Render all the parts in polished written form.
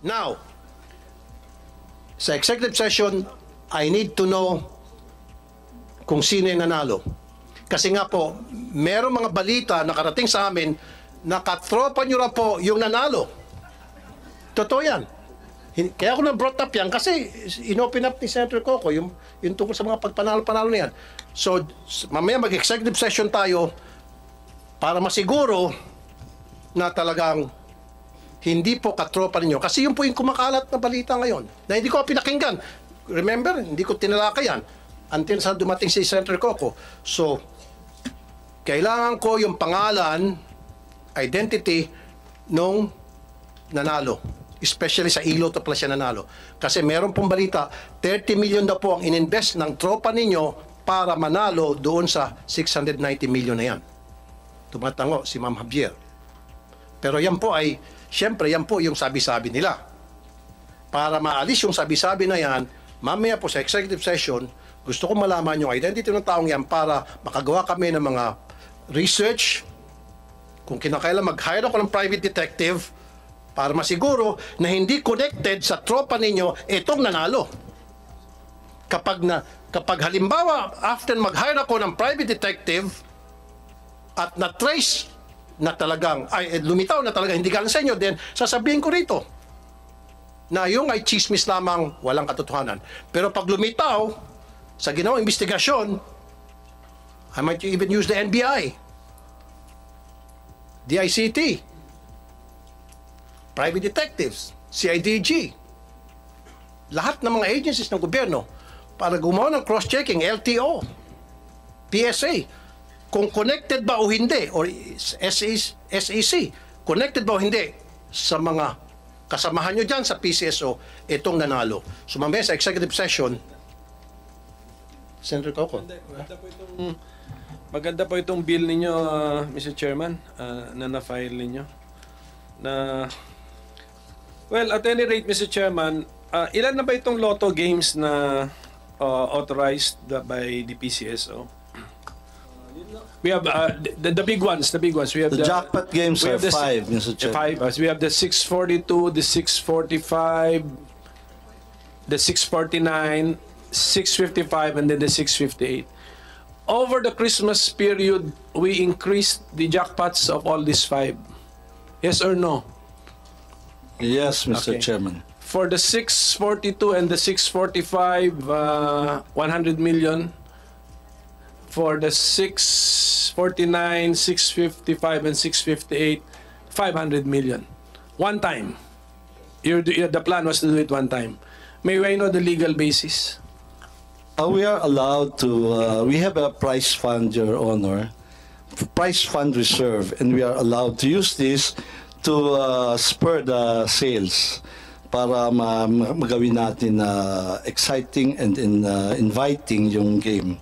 Now, sa executive session, I need to know kung sino yung nanalo. Kasi nga po, merong mga balita na karating sa amin na katropa nyo na po yung nanalo. Totoo yan. Kaya ako na-brought up yan kasi inopen up ni Senator Coco yung tungkol sa mga pagpanalo-panalo na yan. So, mamaya mag-executive session tayo para masiguro na talagang hindi po katropa ninyo. Kasi yun po yung kumakalat na balita ngayon na hindi ko pinakinggan. Remember, hindi ko tinalakayan until sa dumating si Senator Coco. So, kailangan ko yung pangalan, identity nung nanalo. Especially sa Ilo to pala siya nanalo. Kasi meron pong balita, 30 million na po ang ininvest ng tropa ninyo para manalo doon sa 690 million na yan. Tumatango si Ma'am Javier. Pero yan po ay, siyempre yan po yung sabi-sabi nila. Para maalis yung sabi-sabi na yan, mamaya po sa executive session, gusto ko malaman yung identity ng taong yan para makagawa kami ng mga research. Kung kinakailan mag-hire ako ng private detective para masiguro na hindi connected sa tropa ninyo itong nanalo. Kapag halimbawa, after mag-hire ako ng private detective at na-trace na talagang, ay lumitaw na talagang hindi galing sa inyo, then sasabihin ko rito na yung ay chismis lamang, walang katotohanan. Pero pag lumitaw sa ginawang investigasyon, I might even use the NBI, DICT, private detectives, CIDG, lahat ng mga agencies ng gobyerno para gumawa ng cross-checking, LTO, PSA, kung connected ba o hindi, or SEC, connected ba o hindi sa mga kasamahan nyo dyan sa PCSO, itong nanalo. So mamaya sa executive session, Senator Coco. Maganda po itong bill ninyo, Mr. Chairman, na na-file ninyo. Well, at any rate, Mr. Chairman, ilan na ba itong lotto games na authorized by the PCSO? We have the big ones. We have the jackpot games are 5, Mr. Chairman. 5. We have the 642, the 645, the 649, 655, and then the 658. Over the Christmas period, we increased the jackpots of all these 5. Yes or no? Yes, Mr. Okay. Chairman. For the 642 and the 645, 100 million. For the 649, 655, and 658, 500 million. One time. The plan was to do it one time. May I know the legal basis? We are allowed to, we have a prize fund, Your Honor, prize fund reserve, and we are allowed to use this to spur the sales para magawin natin exciting and inviting yung game.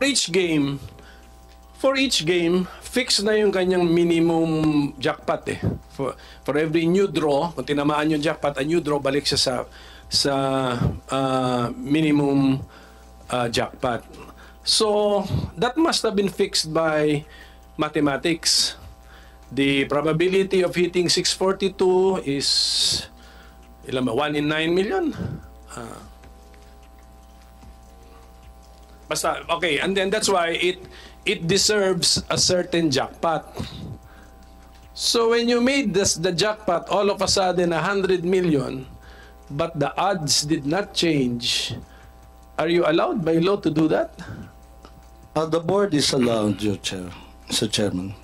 For each game, fix na yung kanyang minimum jackpot eh. For every new draw, kung tinamaan yung jackpot, a new draw, balik siya sa minimum jackpot. So, that must have been fixed by mathematics. The probability of hitting 642 is ilan ba? 1 in 9 million? Basta, okay, and then that's why it deserves a certain jackpot. So when you made the jackpot all of a sudden 100 million, but the odds did not change, are you allowed by law to do that? The board is allowed, Your Chair, Mr. Chairman.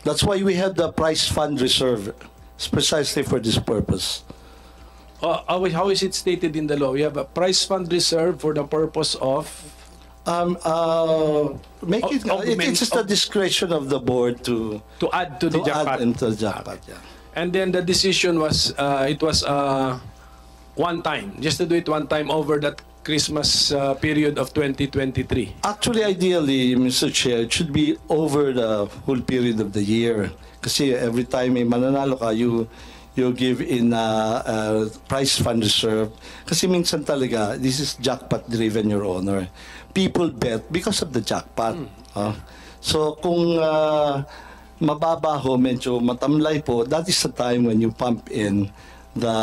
That's why we have the prize fund reserve. It's precisely for this purpose. How is it stated in the law? We have a prize fund reserve for the purpose of... It's just the discretion of the board to add to the jackpot. Add into the jackpot, yeah. And then the decision was, it was one time, just to do it one time over that Christmas period of 2023. Actually, ideally, Mr. Chair, it should be over the whole period of the year. Kasi every time may mananalo ka, you give in prize fund reserve. Kasi minsan talaga, this is jackpot driven, Your Honor. People bet because of the jackpot. So kung mababa ho, medyo matamlay po, that is the time when you pump in the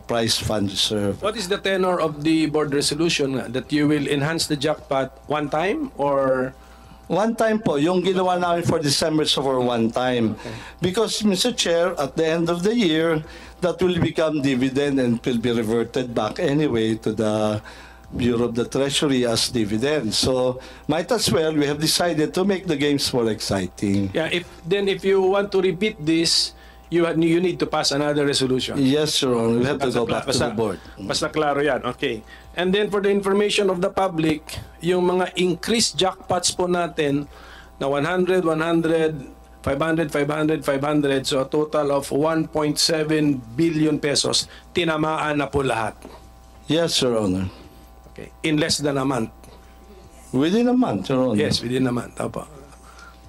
price fund reserve. What is the tenor of the board resolution that you will enhance the jackpot one time or One time po, yung ginawa namin for December so for one time. Because, Mr. Chair, at the end of the year, that will become dividend and will be reverted back anyway to the Bureau of the Treasury as dividend. So, might as well, we have decided to make the games more exciting. yeah, if you want to repeat this, you need to pass another resolution. Yes, Your Honor, we have to go back to the board. Basta klaro yan. Okay. And then for the information of the public, yung mga increased jackpots po natin na 100, 100, 500, 500, 500, so a total of 1.7 billion pesos, tinamaan na po lahat. Yes, Your Honor. Okay. In less than a month. Within a month, Your Honor. Yes, within a month. Opo.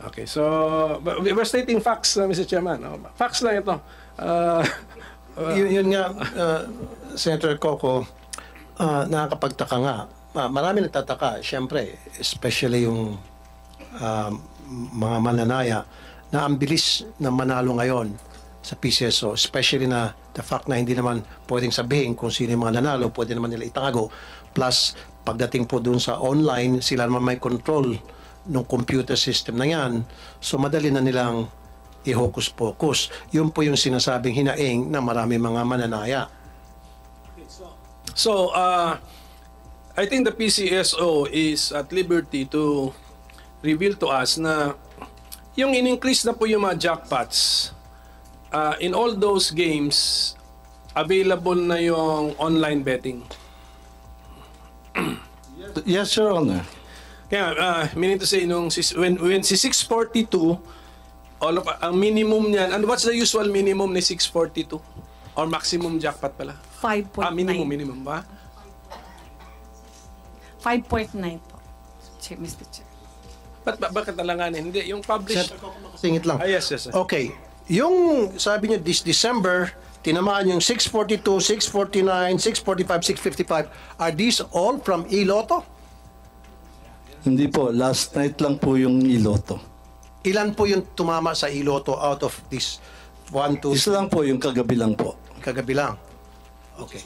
Okay, so we're stating facts, Mr. Chairman. Facts lang ito. Yun nga, Senator Coco, nakakapagtaka nga. Marami nagtataka, siyempre, especially yung mga mananaya na ang bilis na manalo ngayon sa PCSO, especially na the fact na hindi naman pwedeng sabihin kung sino yung mga nanalo, pwede naman nila itago. Plus, pagdating po dun sa online, sila naman may control ng computer system na yan. So, madali na nilang i-hocus-pocus. Yun po yung sinasabing hinaing na marami mga mananaya. So, I think the PCSO is at liberty to reveal to us na yung in-increase na po yung mga jackpots, in all those games, available na yung online betting. Yes, Your Honor. Kaya, meaning to say, when si 642, ang minimum niyan, and what's the usual minimum ni 642? Or maximum jackpot pala? 5.9. Minimum ba? 5.9 po. Mr. Chair. Bakit nalanganin? Hindi, yung published. Singit lang. Yes. Okay. Yung sabi niyo this December, tinamaan yung 642, 649, 645, 655. Are these all from Iloto? Hindi po, last night lang po yung iloto. Ilan po yung tumama sa Iloto out of this 1, 2, Isa lang po yung kagabi lang po. kagabi lang? Okay.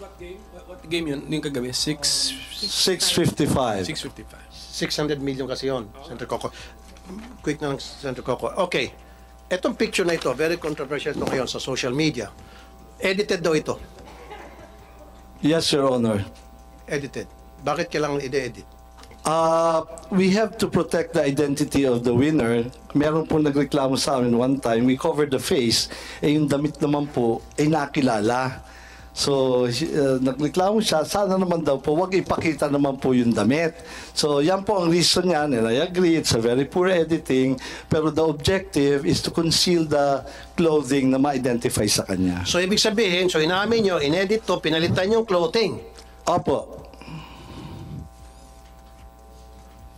What game yun? Yung kagabi? 655. 655. 600 million kasi yon, Senator Coco. Quick na lang, Senator Coco. Okay. Etong picture na ito, very controversial ito ngayon sa social media. Edited daw ito. Yes, Your Honor. Edited. Bakit kailangan i-edit? We have to protect the identity of the winner. Meron po nagreklamo sa amin one time, we covered the face, yung damit naman po ay nakilala. So, nagreklamo siya, sana naman daw po, wag ipakita naman po yung damit. So, yan po ang reason niyan, and I agree, it's a very poor editing, pero the objective is to conceal the clothing na ma-identify sa kanya. So, ibig sabihin, so inamin nyo, inedit to, pinalitan yung clothing. Opo.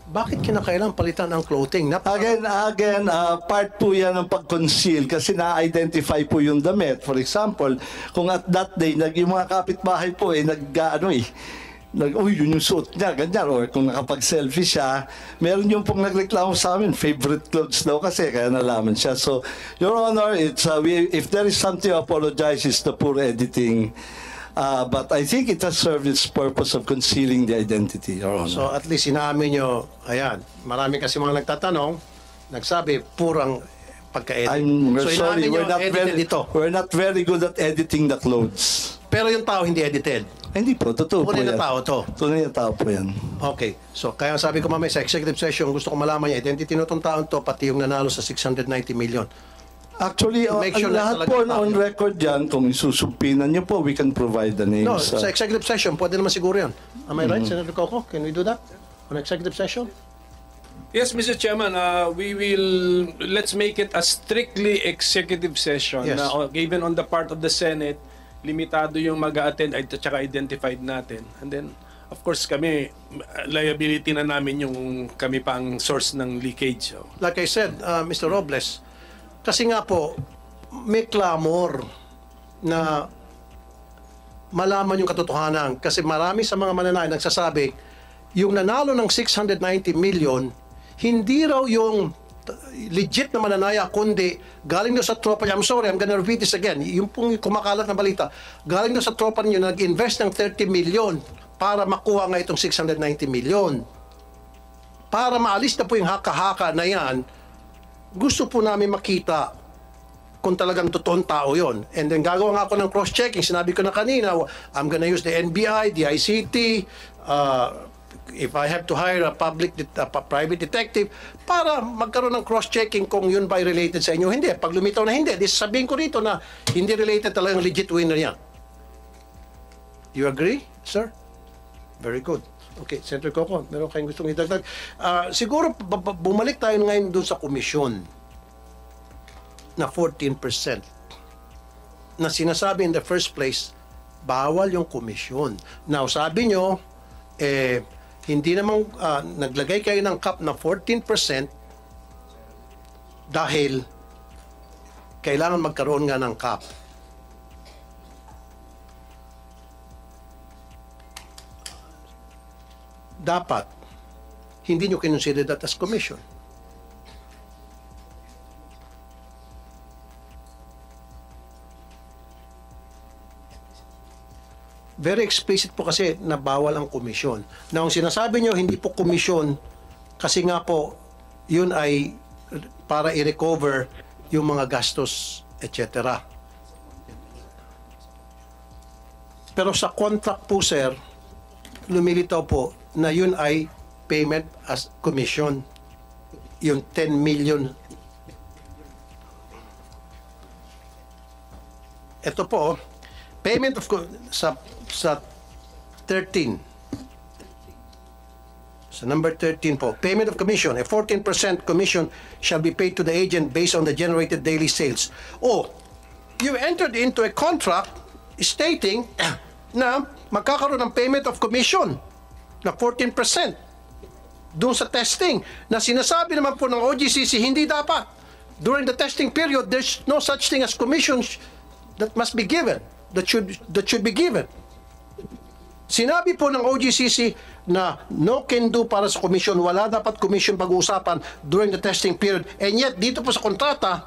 Bakit kinakailangan palitan ang clothing? Again, part po yan ng pag-conceal kasi na-identify po yung damit. For example, kung at that day, yung mga kapitbahay po, yun yung suot niya, ganyan. Or kung nakapag-selfie siya, meron yung pong nagreklamo sa amin, favorite clothes daw kasi, kaya nalaman siya. So, Your Honor, if there is something to apologize, it's the poor editing. But I think it has served its purpose of concealing the identity, Your Honor. So, at least inamin nyo, ayan, marami kasi mga nagtatanong, nagsabi, purang pagka-edit. So, sorry, inamin nyo, edited ito. we're not very good at editing the clothes. Pero yung tao hindi edited. Hindi po, totoo po Tunay yan. na tao to. Tunay na tao po yan. Okay. So, kaya sabi ko mamaya sa executive session, gusto ko malaman yung identity nitong taon to, pati yung nanalo sa 690 million. Actually, Make sure na lahat talaga po tao. on record yan, kung isusumpinan niyo po, we can provide the names. No, sa executive session, pwede naman siguro yan. Am I right, Senator Coco? Can we do that? On executive session? Yes, Mr. Chairman, let's make it a strictly executive session. Yes. Na, even on the part of the Senate, limitado yung mag-attend at saka identified natin. And then, of course, kami, liability na namin yung kami pang source ng leakage. So. Like I said, Mr. Robles, kasi nga po, may clamor na malaman yung katotohanan. Kasi marami sa mga mananayan nagsasabi, yung nanalo ng 690 million, hindi raw yung legit na mananaya, kundi galing doon sa tropa niya. I'm sorry, I'm gonna repeat this again. Yung pong kumakalat na balita, galing doon sa tropa niyo na nag-invest ng 30 million para makuha nga itong 690 million. Para maalis na po yung haka-haka na yan, gusto po namin makita kung talagang totoong tao yon. And then gagawa nga ako ng cross-checking. Sinabi ko na kanina, I'm gonna use the NBI, the ICT, if I have to hire a private detective para magkaroon ng cross-checking kung yun ba related sa inyo. Hindi. Pag lumitaw na hindi, sabihin ko rito na hindi related, talagang legit winner yan. You agree, sir? Very good. Okay, Senator Coco, meron kayong gustong idagdag. Siguro, bumalik tayo ngayon doon sa komisyon na 14% na sinasabi in the first place, bawal yung komisyon. Now, sabi nyo, hindi namang naglagay kayo ng cap na 14% dahil kailangan magkaroon nga ng cap. Dapat, hindi nyo kinonsider that as commission. Very explicit po kasi na bawal ang komisyon. Na ang sinasabi nyo, hindi po komisyon kasi nga po, yun ay para i-recover yung mga gastos, etc. Pero sa contract po, sir, lumilitaw po na yun ay payment as commission. Yung 10 million. Ito po, payment of sa 13. So number 13 po, payment of commission. A 14% commission shall be paid to the agent based on the generated daily sales. Oh, you entered into a contract stating na magkakaroon ng payment of commission na 14% doon sa testing na sinasabi naman po ng OGCC hindi dapat. During the testing period, there's no such thing as commissions that must be given, that should be given. Sinabi po ng OGCC na no can do para sa commission, wala dapat commission pag-uusapan during the testing period. And yet, dito po sa kontrata,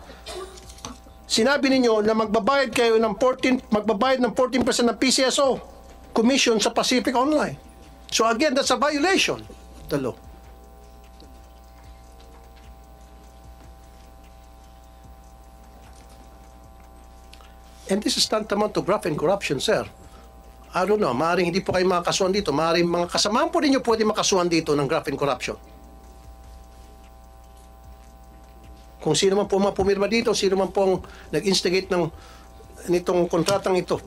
sinabi ninyo na magbabayad kayo ng 14% ng PCSO commission sa Pacific Online. So again, that's a violation of the law. And this is tantamount to graft and corruption, sir. I don't know, maaaring hindi po kayo makakasuhan dito. Maaaring mga kasamahan po ninyo pwede makasuhan dito ng graft and corruption. Kung sino man po pumirma dito, sino man pong nag-instigate nitong kontratang ito.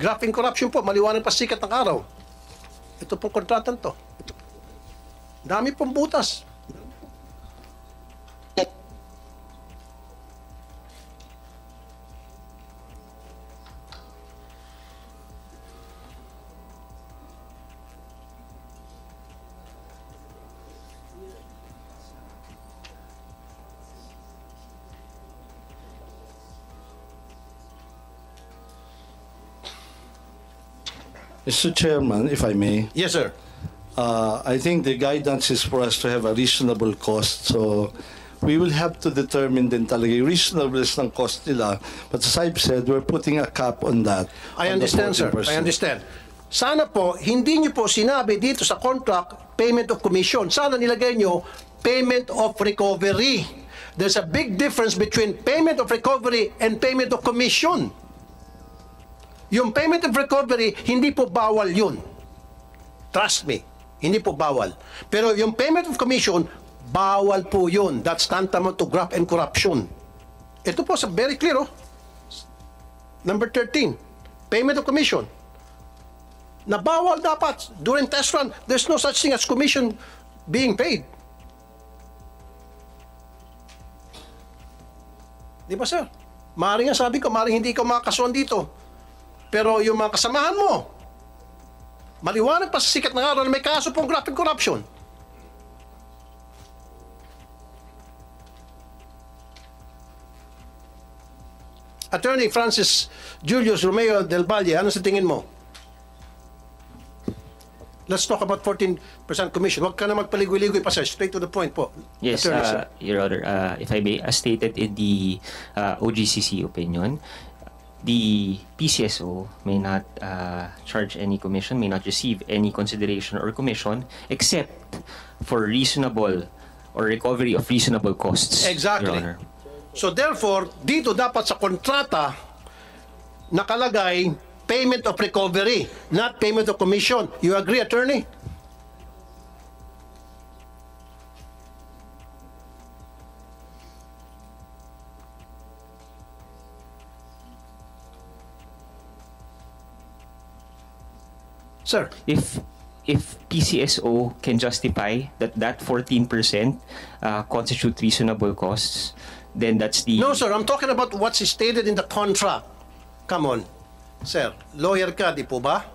Graft and corruption po, maliwanag pa sikat ng araw. Ito pong kontratang to. Dami pong butas. Mr. Chairman, if I may, Yes, sir. I think the guidance is for us to have a reasonable cost. So we will have to determine din talaga yung reasonableness ng cost nila. But as I've said, we're putting a cap on that. I on the understand, sir. 14%. I understand. Sana po, hindi nyo po sinabi dito sa contract, payment of commission. Sana nilagay nyo, payment of recovery. There's a big difference between payment of recovery and payment of commission. Yung payment of recovery, hindi po bawal yun. Trust me, hindi po bawal. Pero yung payment of commission, bawal po yun. That's tantamount to graft and corruption. Ito po, very clear, oh. Number 13, payment of commission. Na bawal dapat. During test run, there's no such thing as commission being paid. Di ba, sir? Maaaring nga sabi ko, maaaring hindi ka makakasuhan dito. Pero yung mga kasamahan mo, maliwanag pa sa sikat ng araw na may kaso pong graft and corruption. Attorney Francis Julius Romeo del Valle, ano sa tingin mo? Let's talk about 14% commission. Huwag ka na magpaligoy-ligoy pa, sir. Straight to the point po. Yes, Attorney, sir. Your Honor, if I may, as stated in the OGCC opinion, the PCSO may not charge any commission, may not receive any consideration or commission except for reasonable or recovery of reasonable costs. Exactly. Your Honor. So therefore, dito dapat sa kontrata nakalagay payment of recovery, not payment of commission. You agree, attorney? Sir, If PCSO can justify that 14% constitute reasonable costs, then that's the no sir, I'm talking about what's stated in the contract. Come on. Sir, lawyer ka, di po ba?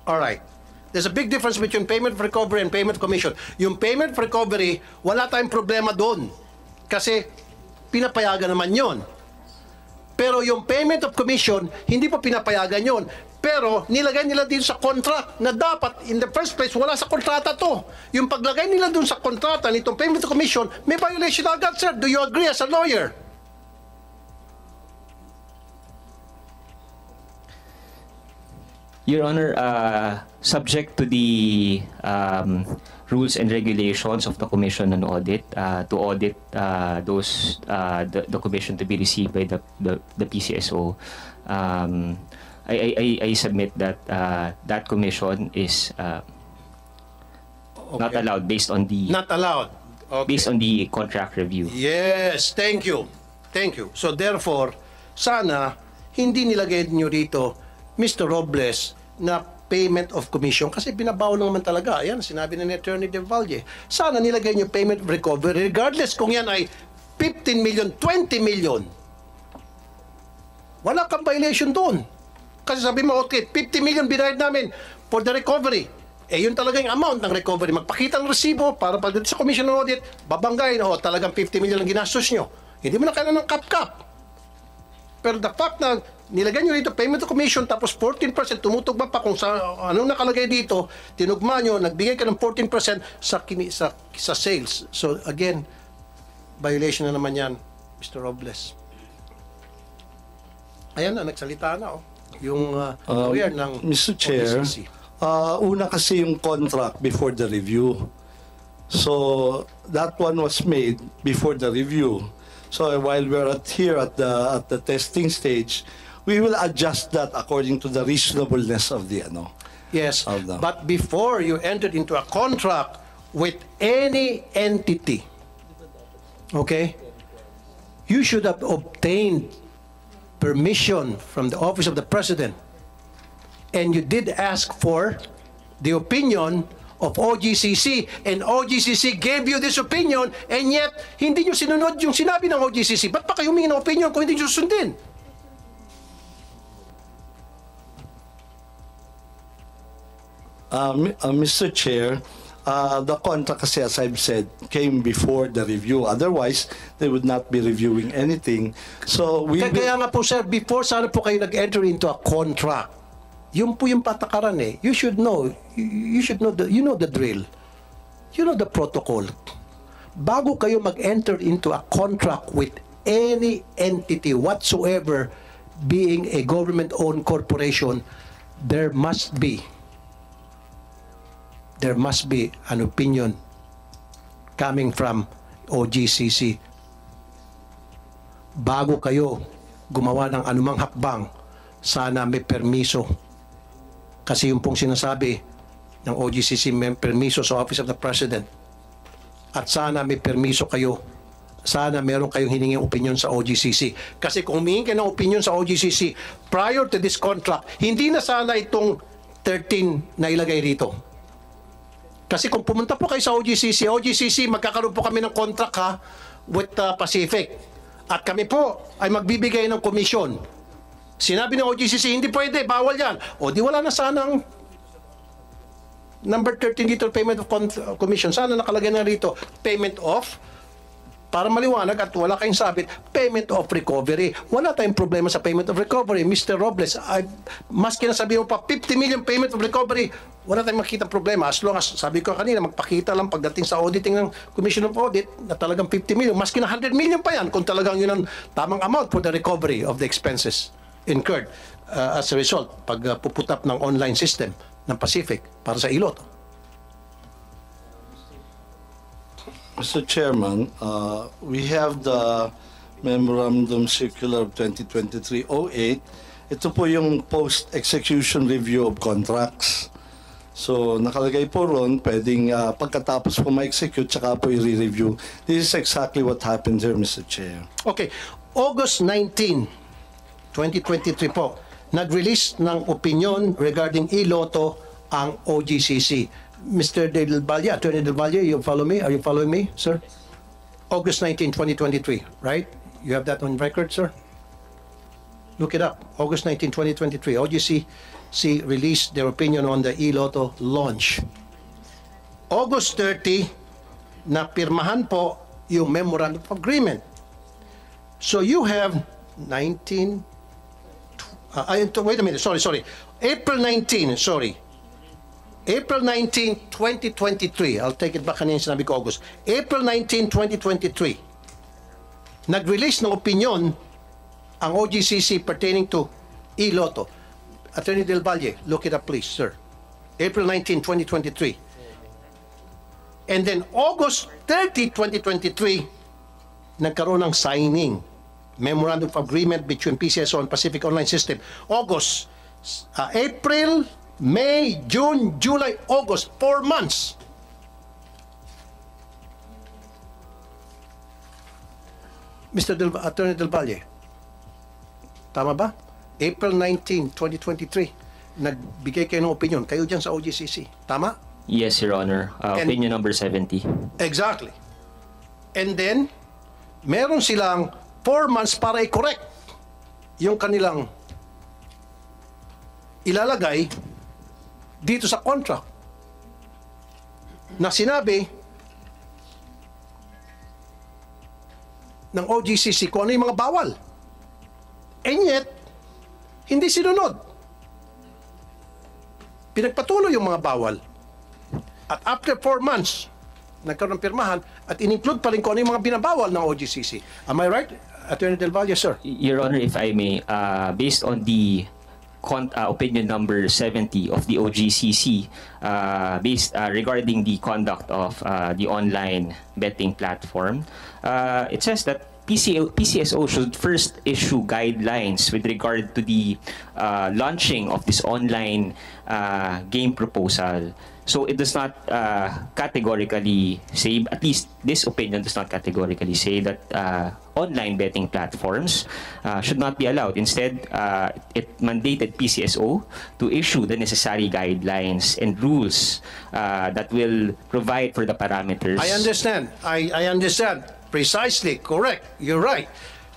Alright. There's a big difference between payment of recovery and payment of commission. Yung payment of recovery, wala tayong problema doon. Kasi pinapayagan naman yon. Pero yung payment of commission, hindi pa pinapayagan yon. Pero nilagay nila din sa contract na dapat, in the first place, wala sa kontrata to. Yung paglagay nila dun sa kontrata nitong payment of commission, may violation agad, sir. Do you agree as a lawyer? Your Honor, subject to the rules and regulations of the Commission on Audit, to audit the commission to be received by the PCSO, I submit that that commission is not Okay. allowed based on the Not allowed. Okay. based on the contract review. Yes, thank you. Thank you. So therefore, sana hindi nilagay niyo dito, Mr. Robles, na payment of commission kasi binabawal naman talaga. Ayan, sinabi na ni Attorney De Valle. Sana nilagay niyo payment of recovery regardless kung yan ay 15 million, 20 million. Wala kang violation doon. Kasi sabi mo, okay, 50 million binayad namin for the recovery. Eh, yun talaga yung amount ng recovery. Magpakita ng resibo para pagdating sa Commission on Audit, babanggain, talagang 50 million ang ginastos nyo. Hindi mo na kailangan ng cap-cap. Pero the fact na nilagay nyo dito payment of commission tapos 14% tumutugma pa kung sa anong nakalagay dito, tinugma nyo, nagbigay ka ng 14% sa sales. So again, violation na naman yan, Mr. Robles. Ayan na, nagsalita na yung lawyer ng Mr. Chair, OGCC. una kasi yung contract before the review. So that one was made before the review. So while we're here at the testing stage, we will adjust that according to the reasonableness of the Yes, of the- but before you entered into a contract with any entity, okay, you should have obtained permission from the Office of the President. And you did ask for the opinion of OGCC, and OGCC gave you this opinion, and yet, hindi nyo sinunod yung sinabi ng OGCC. Ba't pa kayo humingi ng opinion kung hindi nyo susundin? Mr. Chair, the contract kasi, as I've said, came before the review. Otherwise, they would not be reviewing anything. So we Kaya nga po, sir, before sana po kayo nag-enter into a contract, yun po yung patakaran eh. You should know. You should know you know the drill. You know the protocol. Bago kayo mag-enter into a contract with any entity whatsoever, being a government-owned corporation, there must be an opinion coming from OGCC. Bago kayo gumawa ng anumang hakbang, sana may permiso. Kasi yung pong sinasabi ng OGCC, may permiso sa Office of the President. At sana may permiso kayo. Sana meron kayong hiningin opinion sa OGCC. Kasi kung humingi kayo ng opinion sa OGCC prior to this contract, hindi na sana itong 13 na ilagay rito. Kasi kung pumunta po kayo sa OGCC, magkakaroon po kami ng contract with Pacific. At kami po ay magbibigay ng komisyon. Sinabi ng OGCC, hindi pwede, bawal yan. O di wala na sanang number 13 dito, payment of commission. Sana nakalagay na rito, payment of para maliwanag at wala kayong sabit, payment of recovery. Wala tayong problema sa payment of recovery. Mr. Robles, maski na sabi mo pa, 50 million payment of recovery, wala tayong makikita problema. As long as, sabi ko kanina, magpakita lang pagdating sa auditing ng Commission of Audit na talagang 50 million, maski na 100 million pa yan kung talagang yun ang tamang amount for the recovery of the expenses incurred as a result pag puput up ng online system ng Pacific para sa Iloto. Mr. Chairman, we have the Memorandum Circular of 2023-08. Ito po yung post-execution review of contracts. So, nakalagay po ron, pwedeng pagkatapos po ma-execute, tsaka po i-review. This is exactly what happened here, Mr. Chair. Okay. August 19, 2023 po, nag-release ng opinion regarding Iloto ang OGCC. Mr. Del Valle, Attorney Del Valle, you follow me? Are you following me, sir? August 19, 2023, right? You have that on record, sir? Look it up. August 19, 2023. OGCC released their opinion on the Iloto launch. August 30, napirmahan po yung Memorandum of Agreement. So you have 19... wait a minute, sorry. April 19, April 19, 2023. I'll take it back kanina sinabi ko August. April 19, 2023. Nag-release ng opinion ang OGCC pertaining to Iloto. Attorney Del Valle, look it up please, sir. April 19, 2023. And then August 30, 2023, nagkaroon ng signing. Memorandum of Agreement between PCSO and Pacific Online System. August, April, May, June, July, August, 4 months. Attorney Del Valle, tama ba? April 19, 2023, nagbigay kayo ng opinion. Kayo dyan sa OGCC. Tama? Yes, Your Honor. Opinion number 70. Exactly. And then, meron silang 4 months para i-correct yung kanilang ilalagay dito sa contract na sinabi ng OGCC kung ano yung mga bawal. And yet, hindi sinunod. Pinagpatuloy yung mga bawal. At after 4 months, nagkaroon ng pirmahan at in-include pa rin kung ano yung mga binabawal ng OGCC. Am I right, Attorney Del Valle, sir? Your Honor, if I may, based on the opinion number 70 of the OGCC, regarding the conduct of the online betting platform, it says that PCSO should first issue guidelines with regard to the launching of this online game proposal. So it does not categorically say, at least this opinion does not categorically say that online betting platforms should not be allowed. Instead, it mandated PCSO to issue the necessary guidelines and rules that will provide for the parameters. I understand. I understand. Precisely. Correct. You're right.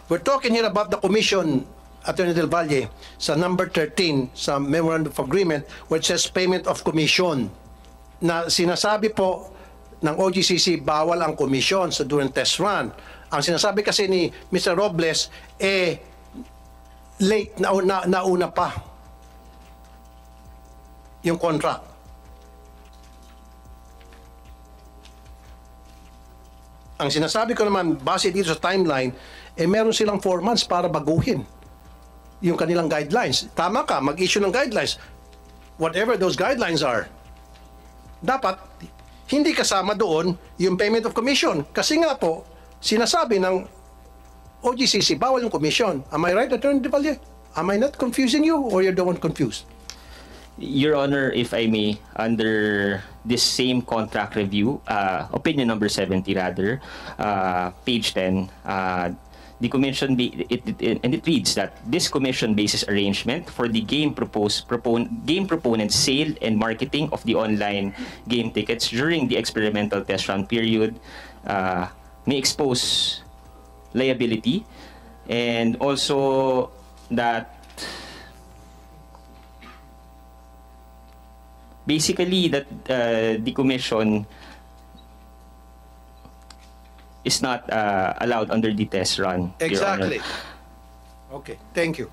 We're talking here about the commission, Attorney Del Valle, sa number 13 sa Memorandum of Agreement which says payment of commission, na sinasabi po ng OGCC bawal ang commission sa during test run. Ang sinasabi kasi ni Mr. Robles, late, nauna pa yung contract. Ang sinasabi ko naman, base dito sa timeline, meron silang 4 months para baguhin yung kanilang guidelines. Tama ka, mag-issue ng guidelines. Whatever those guidelines are, dapat hindi kasama doon yung payment of commission. Kasi nga po, sinasabi ng OGCC, bawal yung commission. Am I right, Attorney De Valle? Am I not confusing you or you're the one confused? Your Honor, if I may, under this same contract review, opinion number 70 rather, page 10, the commission and it reads that this commission basis arrangement for the game proponent's sale and marketing of the online game tickets during the experimental test run period may expose liability, and also that basically that the commission is not allowed under the test run, Your Honor. Exactly. Okay, thank you.